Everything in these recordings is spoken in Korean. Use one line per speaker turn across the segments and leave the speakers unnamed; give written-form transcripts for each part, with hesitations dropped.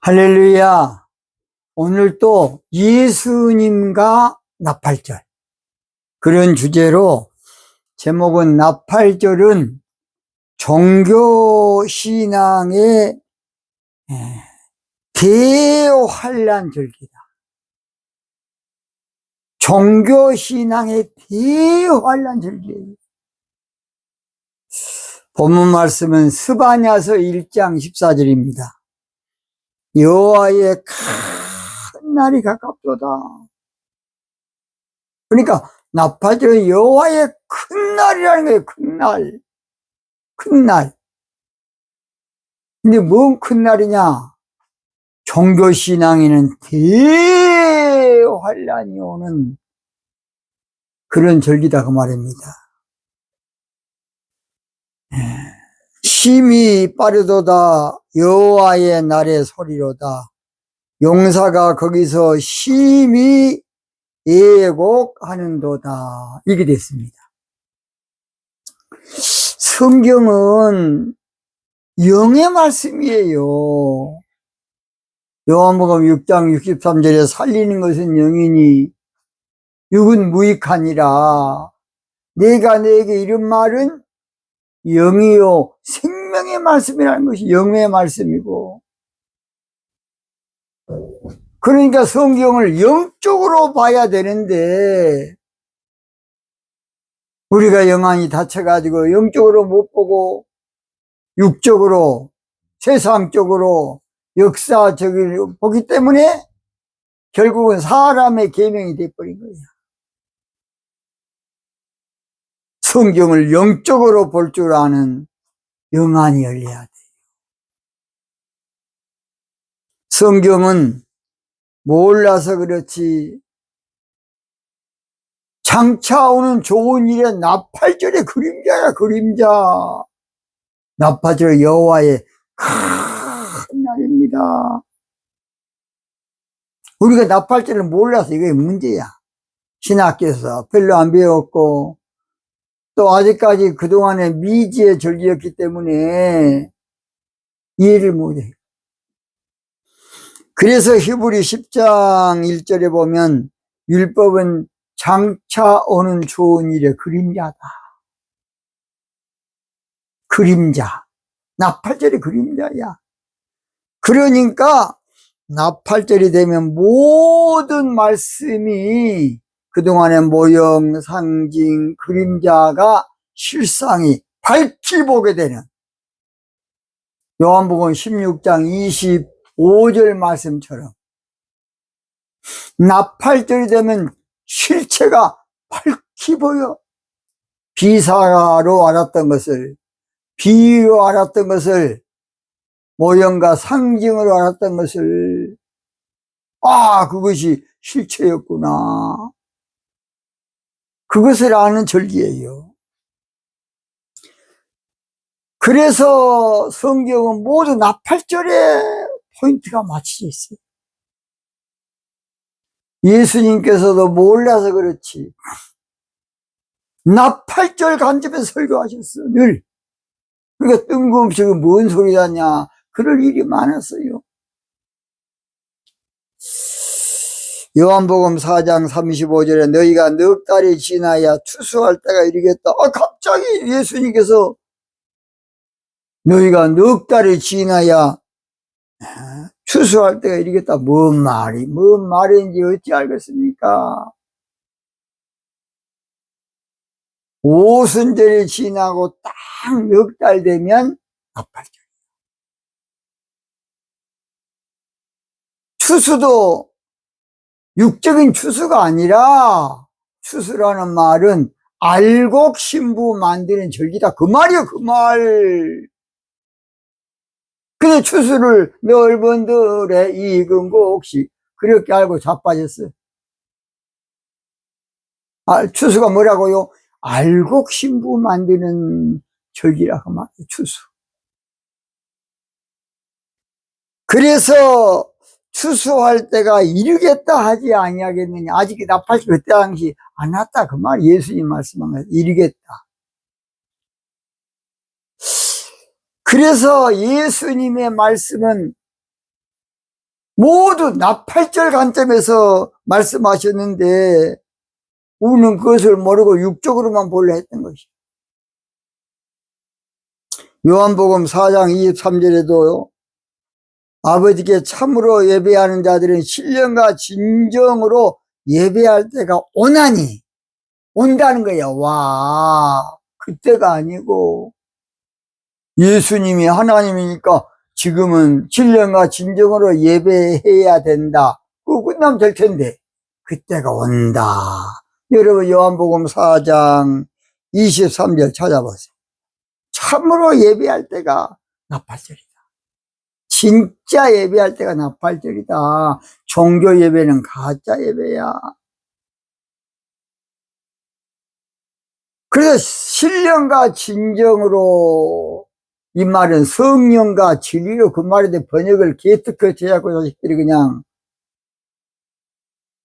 할렐루야. 오늘 또 예수님과 나팔절. 그런 주제로 제목은 나팔절은 종교신앙의 대환란절기다. 종교신앙의 대환란절기예요. 본문 말씀은 스바냐서 1장 14절입니다. 여호와의 큰 날이 가깝도다. 그러니까 나팔절은 여호와의 큰 날이라는 거예요. 큰 날. 큰 날. 근데 뭔 큰 날이냐? 종교신앙에는 대환란이 오는 그런 절기다 그 말입니다. 심히 빠르도다 여호와의 날의 소리로다. 용사가 거기서 심히 예곡하는도다. 이게 됐습니다. 성경은 영의 말씀이에요. 요한복음 6장 63절에 살리는 것은 영이니 육은 무익하니라. 내가 내게 이런 말은 영이요 생명의 말씀이라는 것이 영의 말씀이고, 그러니까 성경을 영적으로 봐야 되는데 우리가 영안이 닫혀가지고 영적으로 못 보고 육적으로 세상적으로 역사적으로 보기 때문에 결국은 사람의 계명이 돼버린 거예요. 성경을 영적으로 볼 줄 아는 영안이 열려야 돼요. 성경은 몰라서 그렇지 장차 오는 좋은 일의 나팔절의 그림자야, 그림자. 나팔절 여호와의 큰 날입니다. 우리가 나팔절을 몰라서 이게 문제야. 신학교에서 별로 안 배웠고 또 아직까지 그동안에 미지의 절기였기 때문에 이해를 못해. 그래서 히브리 10장 1절에 보면 율법은 장차 오는 좋은 일의 그림자다. 그림자. 나팔절이 그림자야. 그러니까 나팔절이 되면 모든 말씀이 그동안의 모형, 상징, 그림자가 실상이 밝히 보게 되는 요한복음 16장 25절 말씀처럼 나팔절이 되면 실체가 밝히 보여. 비사로 알았던 것을, 비유로 알았던 것을, 모형과 상징으로 알았던 것을, 그것이 실체였구나. 그것을 아는 절기예요. 그래서 성경은 모두 나팔절에 포인트가 맞춰져 있어요. 예수님께서도 몰라서 그렇지 나팔절 간접에 설교하셨어, 늘. 그러니까 뜬금없이 뭔 소리다냐, 그럴 일이 많았어요. 요한복음 4장 35절에 너희가 넉 달이 지나야 추수할 때가 이르겠다. 갑자기 예수님께서 너희가 넉 달이 지나야 추수할 때가 이르겠다. 뭔 말인지 어찌 알겠습니까? 오순절이 지나고 딱 넉 달 되면 나팔절. 추수도 육적인 추수가 아니라 추수라는 말은 알곡 신부 만드는 절기다. 그 말이요, 그 말. 근데 추수를 넓은 들에 익은 곡식 그렇게 알고 자빠졌어요. 추수가 뭐라고요? 알곡 신부 만드는 절기라고 말이에요, 추수. 그래서 추수할 때가 이르겠다 하지 아니하겠느냐. 아직 나팔절 그때 당시 안 왔다 그 말. 예수님 말씀한 거예요. 이르겠다. 그래서 예수님의 말씀은 모두 나팔절 관점에서 말씀하셨는데 우리는 그것을 모르고 육적으로만 보려 했던 것이죠. 요한복음 4장 23절에도 아버지께 참으로 예배하는 자들은 신령과 진정으로 예배할 때가 오나니, 온다는 거예요. 와, 그때가 아니고 예수님이 하나님이니까 지금은 신령과 진정으로 예배해야 된다. 그거 끝나면 될 텐데 그때가 온다. 여러분 요한복음 4장 23절 찾아보세요. 참으로 예배할 때가 나팔절이다. 진짜 예배할 때가 나팔절이다. 종교 예배는 가짜 예배야. 그래서 신령과 진정으로, 이 말은 성령과 진리로, 그 말에 대해 번역을 개특허 제약고 자식들이 그냥,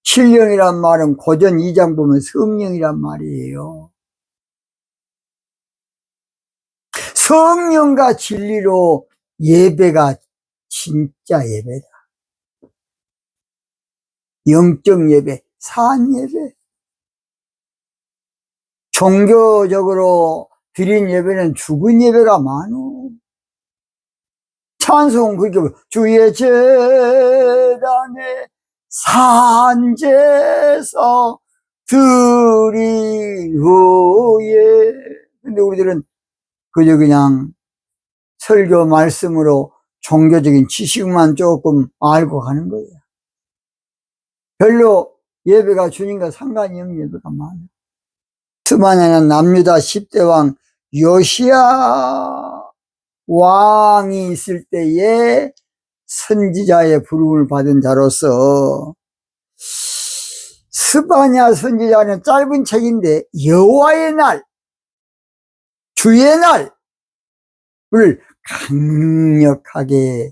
신령이란 말은 고전 2장 보면 성령이란 말이에요. 성령과 진리로 예배가 진짜 예배다. 영적 예배, 산 예배. 종교적으로 드린 예배는 죽은 예배가 많어. 찬송, 그렇게 주의 제단에 산제서 드리오예. 근데 우리들은 그저 그냥 설교 말씀으로 종교적인 지식만 조금 알고 가는 거예요. 별로 예배가 주님과 상관이 없는 예배가 많아요. 스마냐는 남유다 10대 왕 요시야 왕이 있을 때에 선지자의 부름을 받은 자로서, 스바냐 선지자는 짧은 책인데 여호와의 날, 주의 날을 강력하게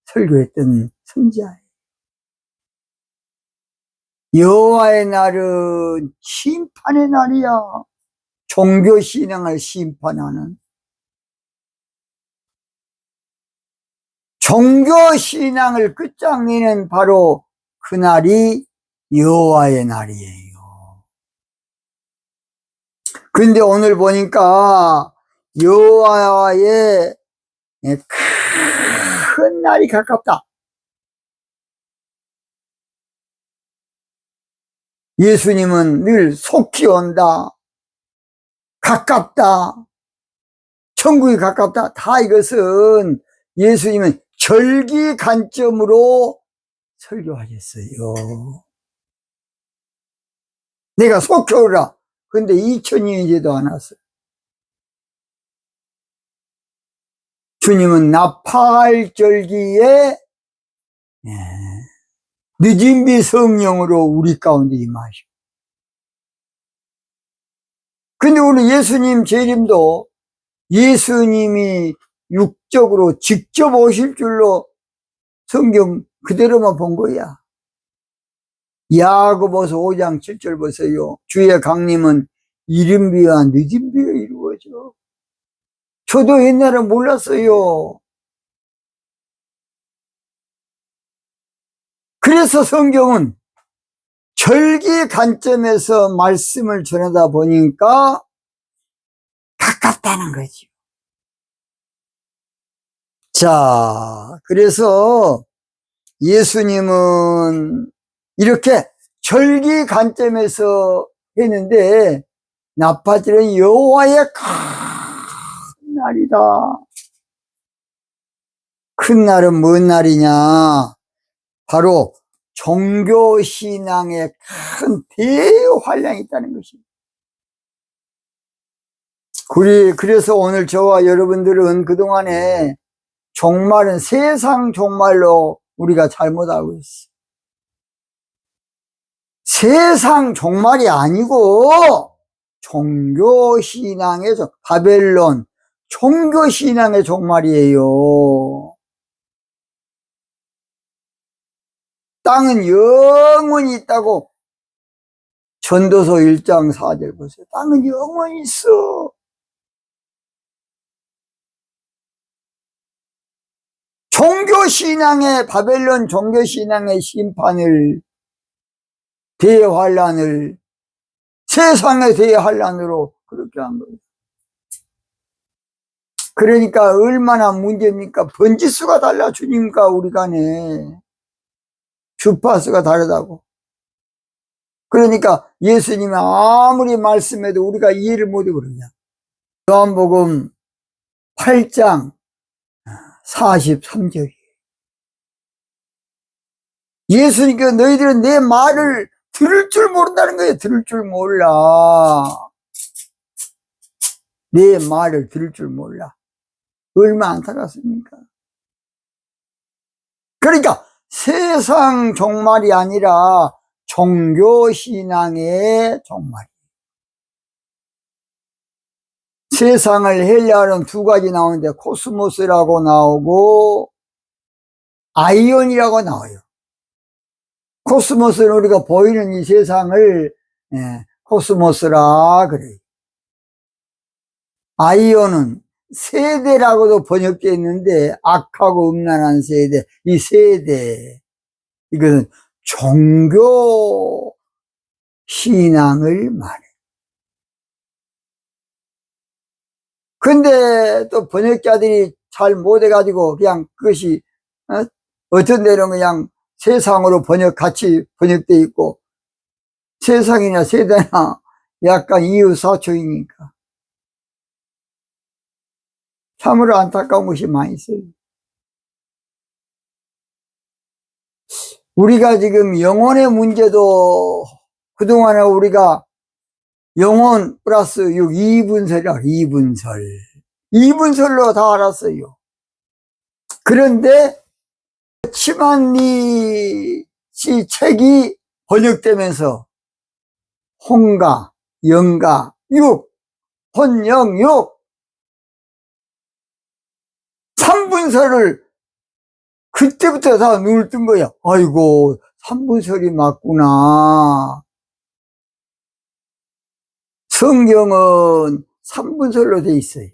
설교했던 선지자예요. 여호와의 날은 심판의 날이야. 종교신앙을 심판하는, 종교신앙을 끝장내는 바로 그날이 여호와의 날이에요. 근데 오늘 보니까 여호와의 큰 날이 가깝다. 예수님은 늘 속히 온다, 가깝다, 천국이 가깝다. 다 이것은 예수님은 절기 관점으로 설교하셨어요. 내가 속히 오라. 근데 2000년이 지도 않았어요. 주님은 나팔절기에 늦은 비 성령으로 우리 가운데 임하시고. 근데 오늘 예수님 재림도 예수님이 육적으로 직접 오실 줄로 성경 그대로만 본 거야. 야고보서 5장 7절 보세요. 주의 강림은 이른 비와 늦은 비에 이루어져. 저도 옛날에 몰랐어요. 그래서 성경은 절기 관점에서 말씀을 전하다 보니까 가깝다는 거죠. 자, 그래서 예수님은 이렇게 절기 관점에서 했는데, 나팔절은 여호와의 큰 날이다. 큰 날은 뭔 날이냐? 바로 종교신앙의 큰 대환란이 있다는 것입니다. 그래서 오늘 저와 여러분들은 그동안에 종말은 세상 종말로 우리가 잘못 알고 있어요. 세상 종말이 아니고 종교신앙의 바벨론 종교신앙의 종말이에요. 땅은 영원히 있다고 전도서 1장 4절 보세요. 땅은 영원히 있어. 종교신앙의, 바벨론 종교신앙의 심판을, 대환란을, 세상의 대환란으로 그렇게 한 거예요. 그러니까 얼마나 문제입니까? 번지수가 달라, 주님과 우리 간에. 주파수가 다르다고. 그러니까 예수님이 아무리 말씀해도 우리가 이해를 못해 그러냐. 요한복음 8장 43절이에요. 예수님께서 너희들은 내 말을 들을 줄 모른다는 거예요. 들을 줄 몰라. 내 말을 들을 줄 몰라. 얼마나 안타깝습니까? 그러니까 세상 종말이 아니라 종교신앙의 종말. 세상을 헬라어는 두 가지 나오는데 코스모스라고 나오고 아이온이라고 나와요. 코스모스는 우리가 보이는 이 세상을 코스모스라 그래요. 아이온은 세대라고도 번역되어 있는데 악하고 음란한 세대, 이 세대, 이것은 종교 신앙을 말해. 근데 또 번역자들이 잘 못해가지고 그냥 그것이 어떤 데는 그냥 세상으로 같이 번역되어 있고 세상이나 세대나 약간 이유사초이니까 참으로 안타까운 것이 많이 있어요. 우리가 지금 영혼의 문제도 그동안에 우리가 영혼 플러스 6, 2분설이라 2분설로 다 알았어요. 그런데 치만리 씨 책이 번역되면서 혼가, 영가, 육, 혼영, 육 3분설을 그때부터 다 눈을 뜬 거야. 아이고 3분설이 맞구나. 성경은 3분설로 돼 있어요.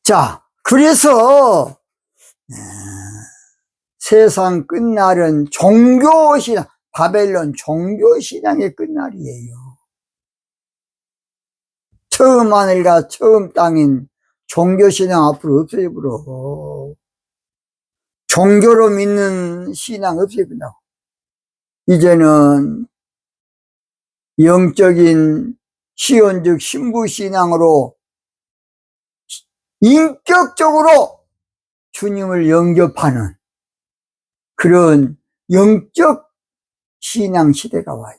자, 그래서 세상 끝날은 종교신앙, 바벨론 종교신앙의 끝날이에요. 처음 하늘과 처음 땅인 종교신앙 앞으로 없어져버려. 종교로 믿는 신앙 없어져버린다고. 이제는 영적인 시온즉 신부신앙으로 인격적으로 주님을 영접하는 그런 영적 신앙 시대가 와요.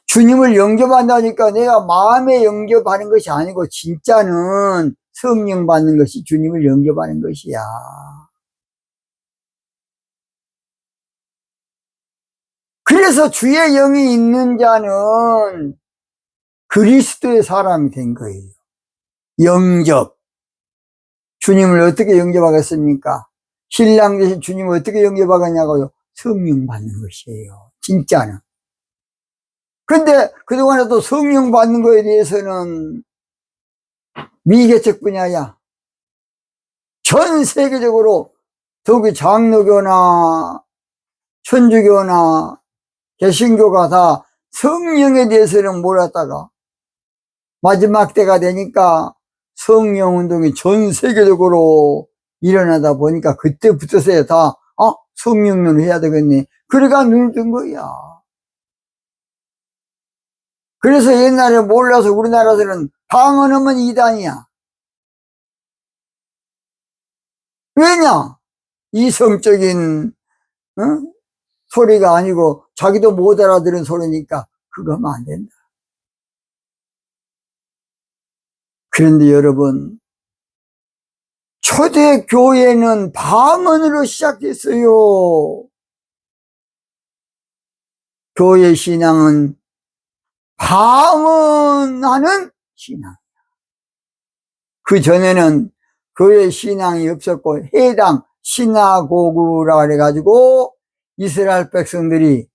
주님을 영접한다니까 내가 마음에 영접하는 것이 아니고 진짜는 성령 받는 것이 주님을 영접하는 것이야. 그래서 주의 영이 있는 자는 그리스도의 사람이 된 거예요. 영접. 주님을 어떻게 영접하겠습니까? 신랑 되신 주님을 어떻게 영접하겠냐고요? 성령 받는 것이에요. 진짜는. 근데 그동안에도 성령 받는 거에 대해서는 미개척 분야야. 전 세계적으로 더욱이 장로교나 천주교나 개신교가 다 성령에 대해서는 몰랐다가 마지막 때가 되니까 성령 운동이 전 세계적으로 일어나다 보니까 그때부터서야 다 성령론을 해야 되겠네. 그래가 눈을 뜬 거야. 그래서 옛날에 몰라서 우리나라에서는 방언하면 이단이야. 왜냐? 이성적인 소리가 아니고 자기도 못 알아들은 소리니까 그거 하면 안 된다. 그런데 여러분, 초대교회는 방언으로 시작했어요. 교회 신앙은 방언하는 신앙이야. 그 전에는 교회 신앙이 없었고 해당 시나고그라 그래가지고 이스라엘 백성들이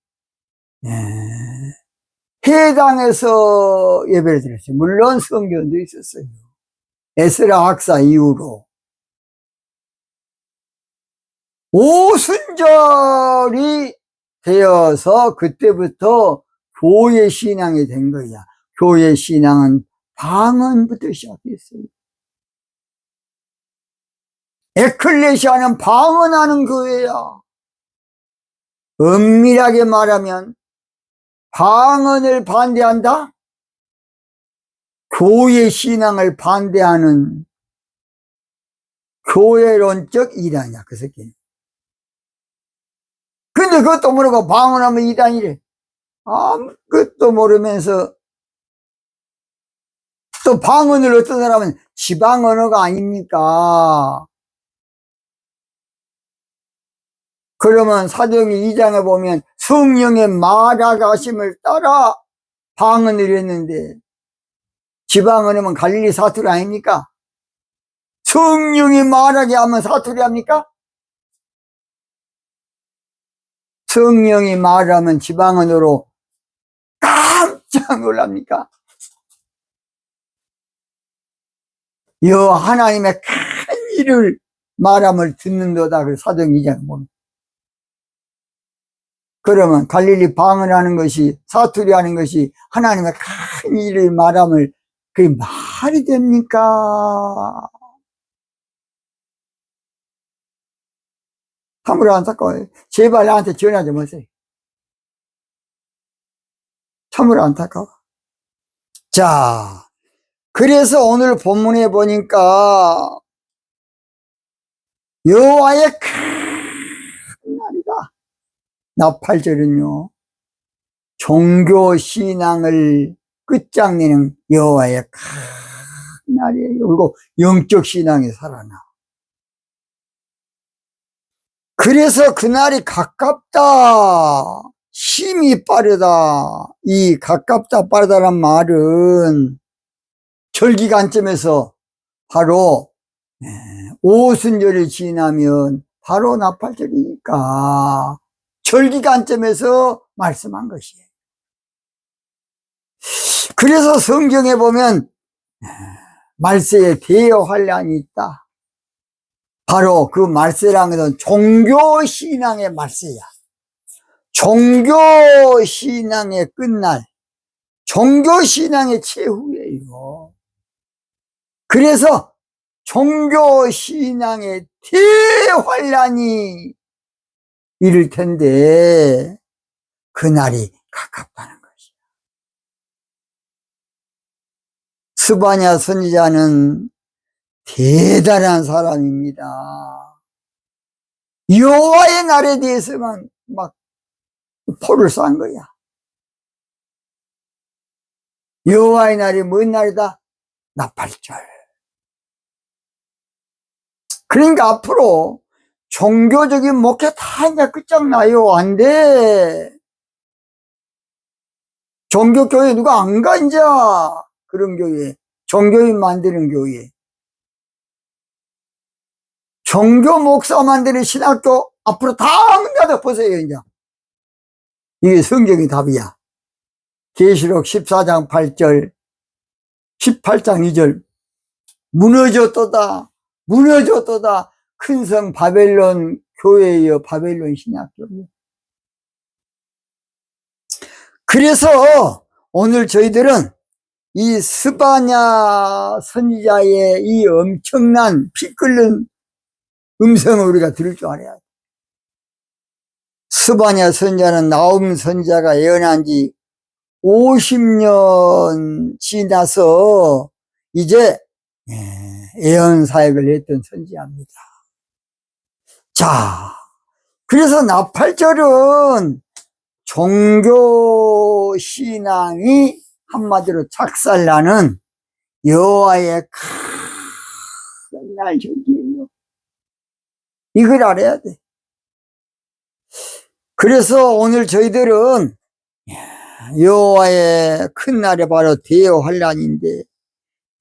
해당에서 예배를 드렸어요. 물론 성전도 있었어요. 에스라 학사 이후로 오순절이 되어서 그때부터 교회 신앙이 된 거야. 교회 신앙은 방언부터 시작했어요. 에클레시아는 방언하는 교회야. 엄밀하게 말하면 방언을 반대한다? 교회 신앙을 반대하는 교회론적 이단이야, 그 새끼는. 근데 그것도 모르고 방언하면 이단이래. 아무것도 모르면서 또 방언을 어떤 사람은 지방 언어가 아닙니까? 그러면 사도행전 2장에 보면 성령의 말하가심을 따라 방언을 했는데 지방 언어면 갈릴리 사투리 아닙니까? 성령이 말하게 하면 사투리 합니까? 성령이 말하면 지방 언어로 깜짝 놀랍니까? 여 하나님의 큰 일을 말함을 듣는도다. 그 사도행전 2장에 보면. 그러면 갈릴리 방언하는 것이, 사투리 하는 것이 하나님의 큰 일을 말함을, 그게 말이 됩니까? 참으로 안타까워요. 제발 나한테 전화 좀 하세요. 참으로 안타까워. 자, 그래서 오늘 본문에 보니까 여호와의 큰 날이다. 나팔절은요, 종교신앙을 끝장내는 여호와의 큰 날이에요. 그리고 영적 신앙이 살아나. 그래서 그날이 가깝다. 힘이 빠르다. 이 가깝다 빠르다란 말은 절기관점에서 바로 오순절이 지나면 바로 나팔절이니까 절기관점에서 말씀한 것이에요. 그래서 성경에 보면 말세에 대여환란이 있다. 바로 그 말세라는 것은 종교신앙의 말세야. 종교신앙의 끝날, 종교신앙의 최후예요. 그래서 종교신앙의 대환란이 이를 텐데 그날이 가깝다는 것이야. 스바냐 선지자는 대단한 사람입니다. 여호와의 날에 대해서만 막 포를 싼 거야. 여호와의 날이 뭔 날이다? 나팔절. 그러니까 앞으로 종교적인 목회 다 이제 끝장나요. 안 돼. 종교교회 누가 안 가, 이제. 그런 교회. 종교인 만드는 교회. 종교 목사 만드는 신학교 앞으로 다 문 닫아 보세요, 이제. 이게 성경의 답이야. 계시록 14장 8절, 18장 2절. 무너졌도다. 무너졌도다. 큰 성 바벨론 교회여 바벨론 신학교요. 그래서 오늘 저희들은 이 스바냐 선지자의 이 엄청난 피 끓는 음성을 우리가 들을 줄 알아야 돼. 스바냐 선지자는 나움 선지자가 예언한 지 50년 지나서 이제 예언 사역을 했던 선지자입니다. 자, 그래서 나팔절은 종교 신앙이 한마디로 착살나는 여호와의 큰 날 절기예요. 이걸 알아야 돼. 그래서 오늘 저희들은 여호와의 큰 날이 바로 대환란인데,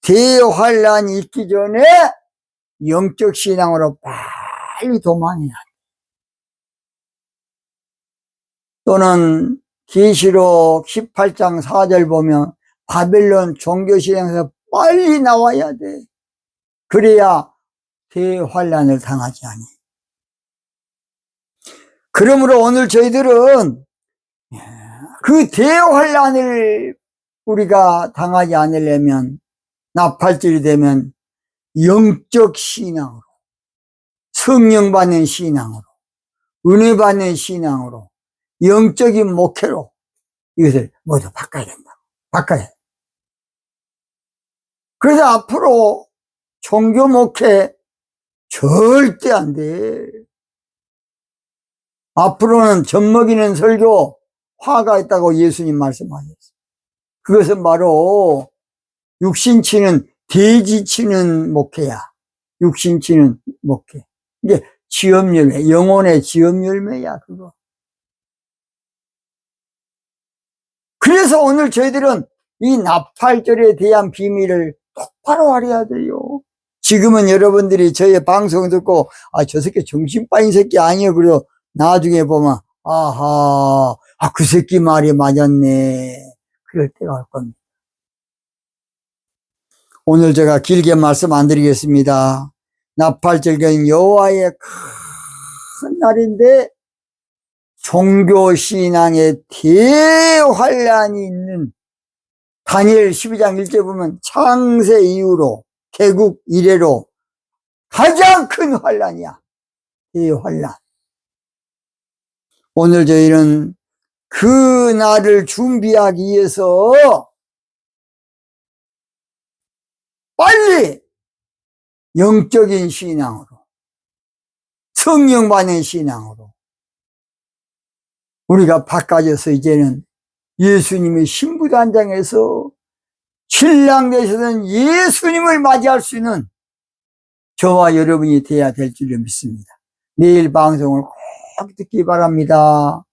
대환란이 있기 전에 영적 신앙으로 빨리 도망해야 돼. 또는 계시록 18장 4절 보면 바벨론 종교신앙에서 빨리 나와야 돼. 그래야 대환란을 당하지 아니. 그러므로 오늘 저희들은 그 대환란을 우리가 당하지 않으려면, 나팔절이 되면 영적 신앙으로, 성령 받는 신앙으로, 은혜 받는 신앙으로, 영적인 목회로 이것을 모두 바꿔야 된다. 바꿔야 돼. 그래서 앞으로 종교 목회 절대 안 돼. 앞으로는 젖먹이는 설교, 화가 있다고 예수님 말씀하셨어요. 그것은 바로 육신치는 돼지치는 목회야. 육신치는 목회. 이게 지업열매, 영혼의 지업열매야, 그거. 그래서 오늘 저희들은 이 나팔절에 대한 비밀을 똑바로 알아야 돼요. 지금은 여러분들이 저의 방송 듣고, 아, 저 새끼 정신 빠진 새끼 아니에요. 그래도 나중에 보면, 아하, 그 새끼 말이 맞았네. 그럴 때가 올 겁니다. 오늘 제가 길게 말씀 안 드리겠습니다. 나팔절은 여호와의 큰 날인데, 종교신앙의 대환란이 있는, 다니엘 12장 1절 보면 창세 이후로 개국 이래로 가장 큰 환란이야. 대환란. 오늘 저희는 그 날을 준비하기 위해서 빨리 영적인 신앙으로, 성령 받는 신앙으로 우리가 바꿔져서 이제는 예수님의 신부단장에서 신랑 되시던 예수님을 맞이할 수 있는 저와 여러분이 되어야 될 줄을 믿습니다. 내일 방송을 꼭 듣기 바랍니다.